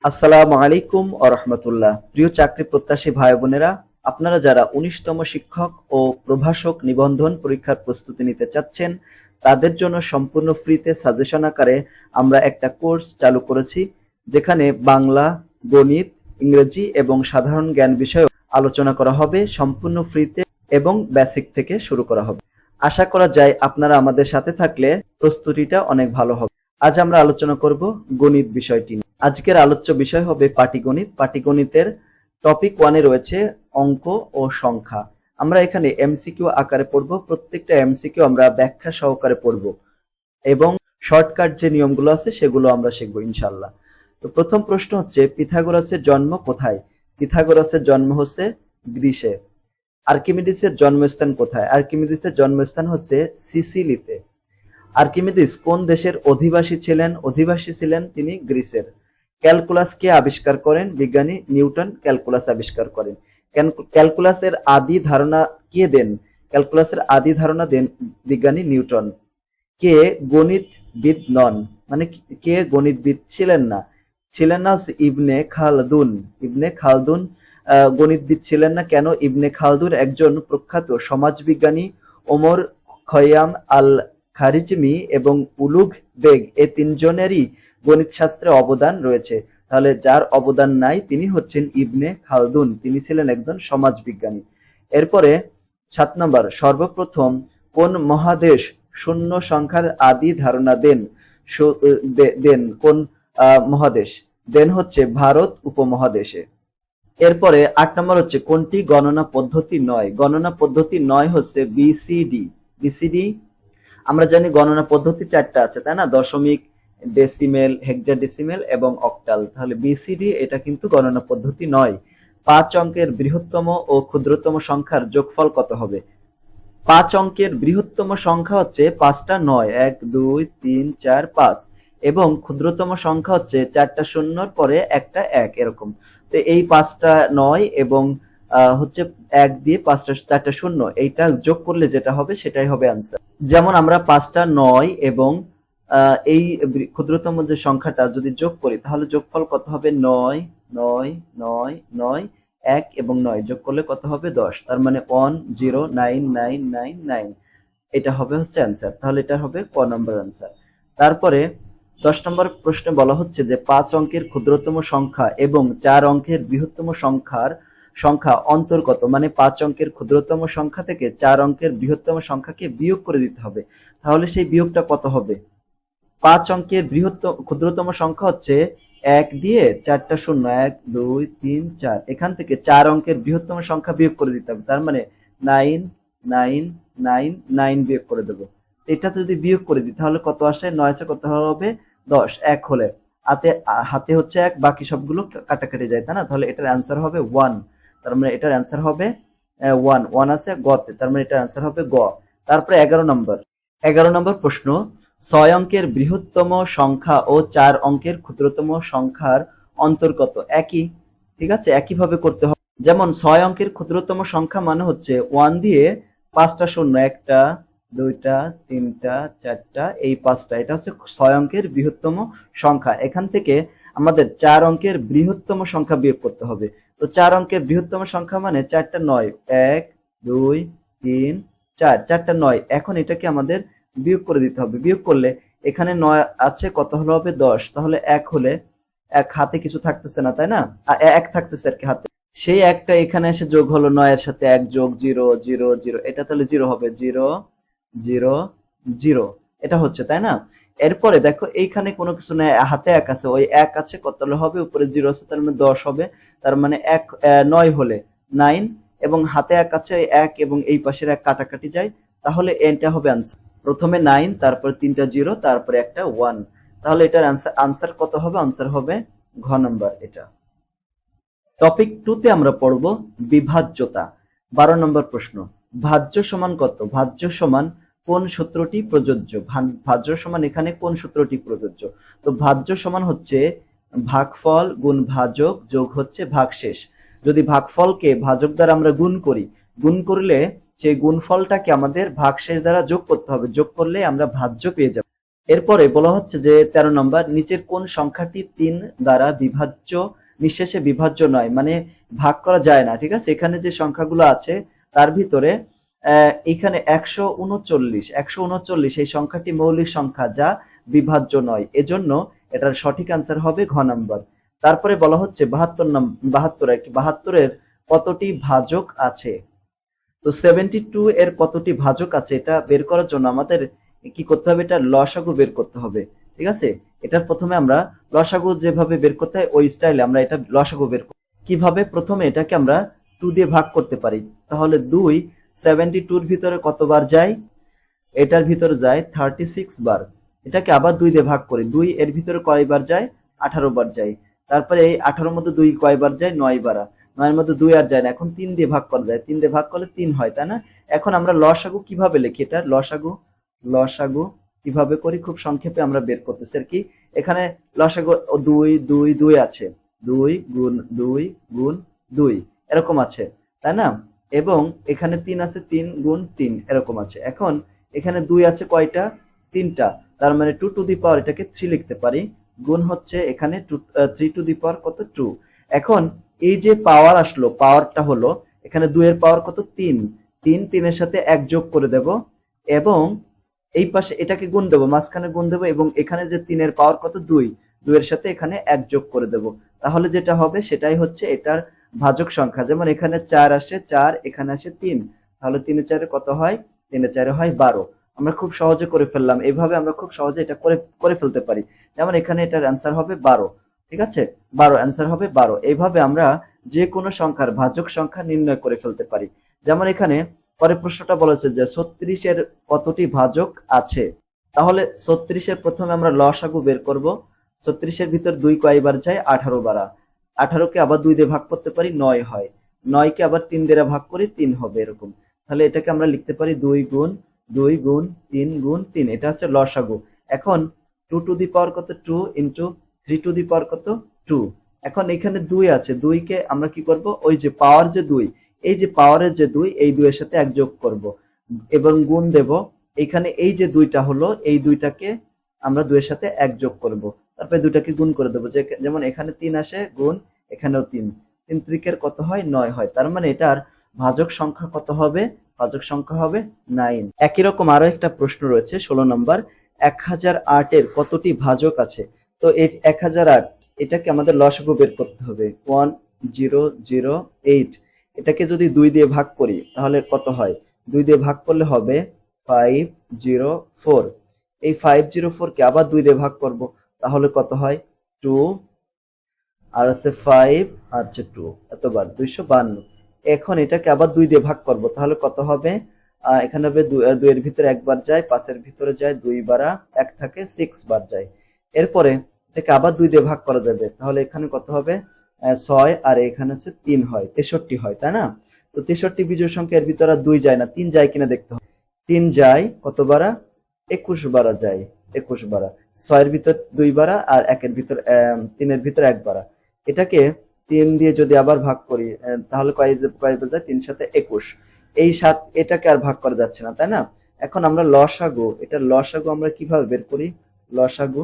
আসসালামু আলাইকুম ওয়া রাহমাতুল্লাহ। প্রিয় চাকরি প্রত্যাশী ভাই বোনেরা, আপনারা যারা ১৯তম শিক্ষক ও প্রভাষক নিবন্ধন পরীক্ষার প্রস্তুতি নিতে চাচ্ছেন, তাদের জন্য সম্পূর্ণ ফ্রিতে সাজেশন আকারে আমরা একটা কোর্স চালু করেছি, যেখানে বাংলা, গণিত, ইংরেজি এবং সাধারণ জ্ঞান বিষয়ে আলোচনা করা হবে সম্পূর্ণ ফ্রিতে এবং বেসিক থেকে শুরু করা হবে। আশা করা যায় আপনারা আমাদের সাথে থাকলে প্রস্তুতিটা অনেক ভালো হবে। আজ আমরা আলোচনা করব গণিত বিষয়টি নিয়ে। আজকের আলোচ্য বিষয় হবে পাটিগণিত। পাটিগণিতের টপিক 1-এ রয়েছে অঙ্ক ও সংখ্যা। আমরা এখানে এমসিকিউ আকারে পড়ব, প্রত্যেকটা এমসিকিউ আমরা ব্যাখ্যা সহকারে পড়ব এবং শর্টকাট যে নিয়মগুলো আছে সেগুলো আমরা শিখব ইনশাআল্লাহ। তো প্রথম প্রশ্ন হচ্ছে, পিথাগোরাসের জন্ম কোথায়? পিথাগোরাসের জন্ম হচ্ছে গ্রিসে। আর্কিমিডিসের জন্মস্থান কোথায়? আর্কিমিডিসের জন্মস্থান হচ্ছে সিসিলিতে। আর্কিমিডিস কোন দেশের অধিবাসী ছিলেন? অধিবাসী ছিলেন তিনি গ্রিসের। ক্যালকুলাস কে আবিষ্কার করেন? বিজ্ঞানী নিউটন ক্যালকুলাস আবিষ্কার করেন। ক্যালকুলাসের আদি ধারণা কে দেন? ক্যালকুলাসের আদি ধারণা দেন বিজ্ঞানী নিউটন। কে গণিতবিদ নন? মানে কে গণিতবিদ ছিলেন না? ছিলেন না হচ্ছে ইবনে খালদুন। ইবনে খালদুন গণিতবিদ ছিলেন না। কেন? ইবনে খালদুন একজন প্রখ্যাত সমাজবিজ্ঞানী। ওমর খৈয়াম আল খারিজমি এবং উলুঘ বেগ এই তিনজনেরই গণিত শাস্ত্রে অবদান রয়েছে। তাহলে যার অবদান নাই তিনি হচ্ছেন ইবনে খালদুন, তিনি ছিলেন একজন সমাজবিজ্ঞানী। এরপরে 7 নম্বর, সর্বপ্রথম কোন মহাদেশ শূন্য সংখ্যার আদি ধারণা দেন? দেন কোন মহাদেশ দেন? হচ্ছে ভারত উপমহাদেশে। এরপরে 8 নম্বর হচ্ছে, কোনটি গণনা পদ্ধতি নয়? গণনা পদ্ধতি নয় হচ্ছে বিসিডি। বিসিডি আমরা জানি গণনা পদ্ধতি 4টা আছে, তাই না? দশমিক, ডেসিমেল, হেক্সাডেসিমেল এবং অক্টাল। তাহলে বিসিডি এটা কিন্তু গণনা পদ্ধতি নয়। 5 অঙ্কের বৃহত্তম ও ক্ষুদ্রতম সংখ্যার যোগফল কত হবে? 5 অঙ্কের বৃহত্তম সংখ্যা হচ্ছে 5টা 9, 1 2 3 4 5, এবং ক্ষুদ্রতম সংখ্যা হচ্ছে 4টা শূন্যর পরে একটা 1 এরকম। তো এই 5টা 9 এবং হচ্ছে 1 দিয়ে 4টা শূন্য, এইটা যোগ করলে যেটা হবে সেটাই হবে আনসার। যেমন আমরা 5টা 9 এবং এই ক্ষুদ্রতম যে সংখ্যাটা যদি যোগ করি তাহলে যোগফল কত হবে? 9 9 9 9 1 এবং 9 যোগ করলে কত হবে? 10। তার মানে 109999, এটা হবে হচ্ছে অ্যান্সার। তাহলে এটা হবে ক নম্বর অ্যান্সার। তারপরে 10 নম্বর প্রশ্নে বলা হচ্ছে যে 5 অঙ্কের ক্ষুদ্রতম সংখ্যা এবং 4 অঙ্কের বৃহত্তম সংখ্যা অন্তর কত? মানে 5 অঙ্কের ক্ষুদ্রতম সংখ্যা থেকে 4 অঙ্কের বৃহত্তম সংখ্যাকে বিয়োগ করে দিতে হবে। তাহলে সেই বিয়োগটা কত হবে? 5 অঙ্কের ক্ষুদ্রতম সংখ্যা হচ্ছে 1 দিয়ে 4টা শূন্য, 1 2 3 4, এখান থেকে 4 অঙ্কের বৃহত্তম সংখ্যা বিয়োগ করে দিতে হবে। তার মানে 9 9 9 9 বিয়োগ করে দেবো। এটা যদি বিয়োগ করে দিই তাহলে কত আসে? 9 কত হবে? 10। 1 হলে হাতে হচ্ছে 1, বাকি সবগুলো কাটাকাটি যায়, তাই না? তাহলে এটার অ্যান্সার হবে 1। তার মানে এটার অ্যান্সার হবে 1 আছে গতে, তার মানে এটার অ্যান্সার হবে গ। তারপরে 11 নম্বর প্রশ্ন, 6 অঙ্কের বৃহত্তম সংখ্যা ও 4 অঙ্কের ক্ষুদ্রতম সংখ্যার অন্তর কত? একই, ঠিক আছে? একইভাবে করতে হবে। যেমন 6 অঙ্কের ক্ষুদ্রতম সংখ্যা মানে হচ্ছে 1 দিয়ে 5টা শূন্য, 1টা 2টা 3টা 4টা, এই 5টা, এটা হচ্ছে 6 অঙ্কের বৃহত্তম সংখ্যা। এখান থেকে আমাদের 4 অঙ্কের বৃহত্তম সংখ্যা বিয়োগ করতে হবে। তো 4 অঙ্কের বৃহত্তম সংখ্যা মানে 4টা 9, 1 2 3 4, 4টা 9। এখন এটাকে আমাদের বিয়োগ করে দিতে হবে। বিয়োগ করলে এখানে 9 আছে, কত হলো হবে? 10। তাহলে 1 হলে 1 হাতে কিছু থাকতেছে না, তাই না? 1 থাকতেছে আর কি হাতে, সেই একটা এখানে এসে যোগ হলো 9 এর সাথে 1 যোগ 0 0 0, এটা তাহলে 0 হবে। 0 0 0 এটা হচ্ছে, তাই না? এরপরে দেখো এইখানে কোনো কিছু নেই, হাতে 1 আছে, ওই 1 আছে, কত হবে? উপরে 0 আছে, তার মানে 10 হবে। তার মানে 9 হলে 9, এবং হাতে 1 আছে, 1 এবং এই পাশের 1 কাটাকাটি যায়, তাহলে এটা হবে আনসার। প্রথমে 9, তারপর 3টা 0, তারপরে একটা 1। তাহলে এটার আনসার কত হবে? আনসার হবে ঘ নম্বর এটা। টপিক 2-তে আমরা পড়ব বিভাজ্যতা। 12 নম্বর প্রশ্ন, ভাজ্য সমান কত? ভাজ্য সমান কোন সূত্রটি প্রযোজ্য? ভাজ্য সমান এখানে কোন সূত্রটি প্রযোজ্য? তো ভাজ্য সমান হচ্ছে ভাগফল গুণ ভাজক যোগ হচ্ছে ভাগশেষ। যদি ভাগফলকে ভাজক দ্বারা আমরা গুণ করলে সেই গুণফলটাকে আমাদের ভাগশেষ দ্বারা যোগ করতে হবে। যোগ করলে আমরা ভাজ্য পেয়ে যাব। এরপরে বলা হচ্ছে যে 13 নম্বর, নিচের কোন সংখ্যাটি 3 দ্বারা বিভাজ্য নিঃশেষে বিভাজ্য নয়, মানে ভাগ করা যায় না। ঠিক আছে, এখানে যে সংখ্যাগুলো আছে তার ভিতরে এখানে 139 এই সংখ্যাটি মৌলিক সংখ্যা যা বিভাজ্য নয়, এজন্য এটার সঠিক অ্যান্সার হবে ঘ নাম্বার। তারপরে বলা হচ্ছে 72 এর কতটি ভাজক আছে। তো 72 এর কতটি ভাজক আছে এটা বের করার জন্য আমাদের কি করতে হবে, এটা লসাগু বের করতে হবে। ঠিক আছে, এটার প্রথমে আমরা লসাগু যেভাবে বের করতে হয় ওই স্টাইলে আমরা এটা লসাগু বের করব। কিভাবে, প্রথমে এটাকে আমরা 2 দিয়ে ভাগ করতে পারি। তাহলে 2 72 এর ভিতরে কতবার যায়, এটার ভিতরে যায় 36 বার। এটাকে আবার 2 দিয়ে ভাগ করি, 2 এর ভিতরে কয়বার যায়, 18 বার যায়। তারপরে এই 18 এর মধ্যে 2 কয়বার যায়, 9 বার। 9 এর মধ্যে 2 আর যায় না, এখন 3 দিয়ে ভাগ করা যায়, 3 দিয়ে ভাগ করলে 3 হয়, তাই না? এখন আমরা লসাগু কিভাবে লিখি, এটা লসাগু কিভাবে করি খুব সংক্ষেপে আমরা বের করতেছি আর কি। এখানে লসাগু 2 আছে, 2 গুণ 2 এরকম আছে, তাই না? এবং এখানে 3 আছে, 3 গুণ 3 এরকম আছে। এখন এখানে 2 আছে কয়টা, 3টা, তার মানে 2 টু দি পাওয়ার এটাকে 3 লিখতে পারি, গুণ হচ্ছে এখানে 3 টু দি পাওয়ার কত, 2। এখন এই যে পাওয়ার আসলো, পাওয়ারটা হলো এখানে 2 এর পাওয়ার কত, 3, 3 এর সাথে 1 যোগ করে দেব এবং এই পাশে এটাকে গুণ দেবো, মাঝখানে গুণ দেবো এবং এখানে যে 3 এর পাওয়ার কত, 2 এর সাথে এখানে 1 যোগ করে দেব। তাহলে যেটা হবে সেটাই হচ্ছে এটার ভাজক সংখ্যা। যেমন এখানে 4 আসে, 4 এখানে আসে 3, তাহলে 3 এর 4 কত হয়, 3 এর 4 হয় 12। আমরা খুব সহজে করে ফেললাম, এইভাবে আমরা খুব সহজে এটা করে ফেলতে পারি। যেমন এখানে এটার অ্যান্সার হবে 12। ঠিক আছে, 12 অ্যান্সার হবে 12। এইভাবে আমরা যে কোনো সংখ্যার ভাজক সংখ্যা নির্ণয় করে ফেলতে পারি। যেমন এখানে পরের প্রশ্নটা বলেছে যে 36 এর কতটি ভাজক আছে। তাহলে 36 এর প্রথমে আমরা লসাগু বের করব। 36 এর ভিতর 2 কয়বার যায়, 18 বার। 18 কে আবার 2 দিয়ে ভাগ করতে পারি, 9 হয়। 9 কে আবার 3 দিয়ে ভাগ করি, 3 হবে এরকম। তাহলে এটাকে আমরা লিখতে পারি 2 গুণ 3 গুণ 3, এটা হচ্ছে লসাগু। এখন 2 টু দি পাওয়ার কত, 2 ইনটু 3 টু দি পাওয়ার কত, 2। এখন এখানে 2 আছে, 2 কে আমরা কি করব, ওই যে পাওয়ার যে 2, এই যে পাওয়ারের যে 2, এই 2 এর সাথে 1 যোগ করব এবং গুণ দেব। এখানে এই যে 2টা হলো, এই 2টাকে আমরা 2 এর সাথে 1 যোগ করব, তারপরে 2টাকে গুণ করে দেব। যেমন এখানে 3 আসে, গুণ এখানেও 3, 3 ত্রিকের কত হয়, 9 হয়। তার মানে এটার ভাজক সংখ্যা কত হবে, ভাজক সংখ্যা হবে 9। একই রকম আরো একটা প্রশ্ন রয়েছে 16 নম্বর, 1008 এর কতটি ভাজক আছে। তো এই 1008 এটাকে আমাদের লসাগু বের করতে হবে, 1008। এটাকে যদি 2 দিয়ে ভাগ করি তাহলে কত হয়, 2 দিয়ে ভাগ করলে হবে 504। এই 504 কে আবার 2 দিয়ে ভাগ করব, তাহলে কত হয়, 2 আর আছে 5 আর আছে 2, এতবার 252। এখন এটাকে আবার 2 দিয়ে ভাগ করব, তাহলে কত হবে, এখানে হবে 2 এর ভিতরে 1 বার যায়, 5 এর ভিতরে যায় 2 বার, 1 থাকে 6 বার যায়। এরপরে এটাকে আবার 2 দিয়ে ভাগ করা যাবে, তাহলে এখানে কত হবে, 6 আর এখানে আছে 3 হয়, 63 হয়, তাই না? তো 63 বিজোড় সংখ্যা, এর ভিতরে 2 যায় না, 3 যায় কিনা দেখতে হবে। 3 যায় কতবার, 21 বার যায়, 21 বার। 6 এর ভিতর 2 বার আর 1 এর ভিতর 3 এর ভিতর 1 বার। এটাকে 3 দিয়ে যদি আবার ভাগ করি তাহলে কয় যায়, 3 সাথে 21। এই 7 এটাকে আর ভাগ করা যাচ্ছে না, তাই না? এখন আমরা লসাগু, এটা লসাগু আমরা কিভাবে বের করি, লসাগু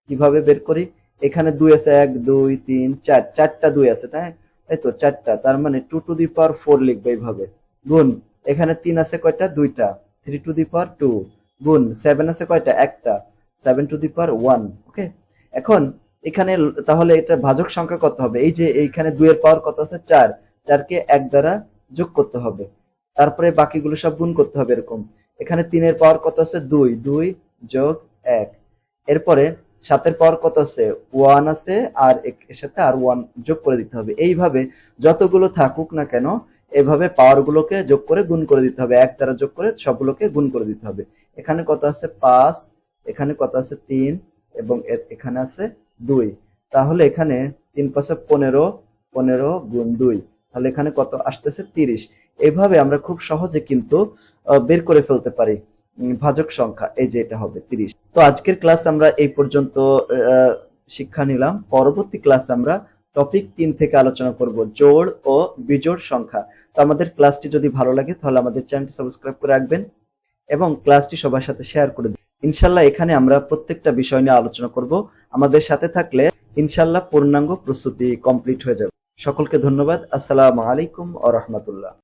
কিভাবে বের করি, এখানে 2 আছে, 1 2 3 4, 4টা 2 আছে, তাই তো 4টা, তার মানে 2 টু দি পাওয়ার 4 লিখবো এইভাবে। গুণ এখানে 3 আছে কয়টা, 2টা, 3 টু দি পাওয়ার 2। গুণ 7 আছে কয়টা, একটা, 7 টু দি পাওয়ার 1। ওকে, এখন এখানে তাহলে এটা ভাজক সংখ্যা কত হবে, এই যে এইখানে 2 এর পাওয়ার কত আছে, 4, 4 কে 1 দ্বারা যোগ করতে হবে, তারপরে বাকিগুলো সব গুণ করতে হবে এরকম। এখানে 3 এর পাওয়ার কত আছে, 2, 2 যোগ 1। এরপরে 7 এর পাওয়ার কত আছে, 1 আছে, আর এর সাথে আর 1 যোগ করে দিতে হবে। এইভাবে যতগুলো থাকুক না কেন, এভাবে পাওয়ার গুলোকে যোগ করে গুণ করে দিতে হবে, 1 দ্বারা যোগ করে সবগুলোকে গুণ করে দিতে হবে। এখানে কত আছে, 5, এখানে কত আছে, 3, এবং এখানে আছে 2। তাহলে এখানে 3 5 15, 15 গুণ 2, তাহলে এখানে কত আসতেছে, 30। এইভাবে আমরা খুব সহজে কিন্তু বের করে ফেলতে পারি ভাজক সংখ্যা, এই যে এটা হবে 30। তো আজকের ক্লাস আমরা এই পর্যন্ত শিক্ষা নিলাম। পরবর্তী ক্লাসে আমরা টপিক 3 থেকে আলোচনা করব, জোড় ও বিজোড় সংখ্যা। তো আমাদের ক্লাসটি যদি ভালো লাগে তাহলে আমাদের চ্যানেলটি সাবস্ক্রাইব করে রাখবেন এবং ক্লাসটি সবার সাথে শেয়ার করে দিন। ইনশাল্লাহ এখানে আমরা প্রত্যেকটা বিষয় নিয়ে আলোচনা করব। আমাদের সাথে থাকলে ইনশাল্লাহ পূর্ণাঙ্গ প্রস্তুতি কমপ্লিট হয়ে যাবে। সকলকে ধন্যবাদ। আসসালামু আলাইকুম ওয়া রাহমাতুল্লাহ।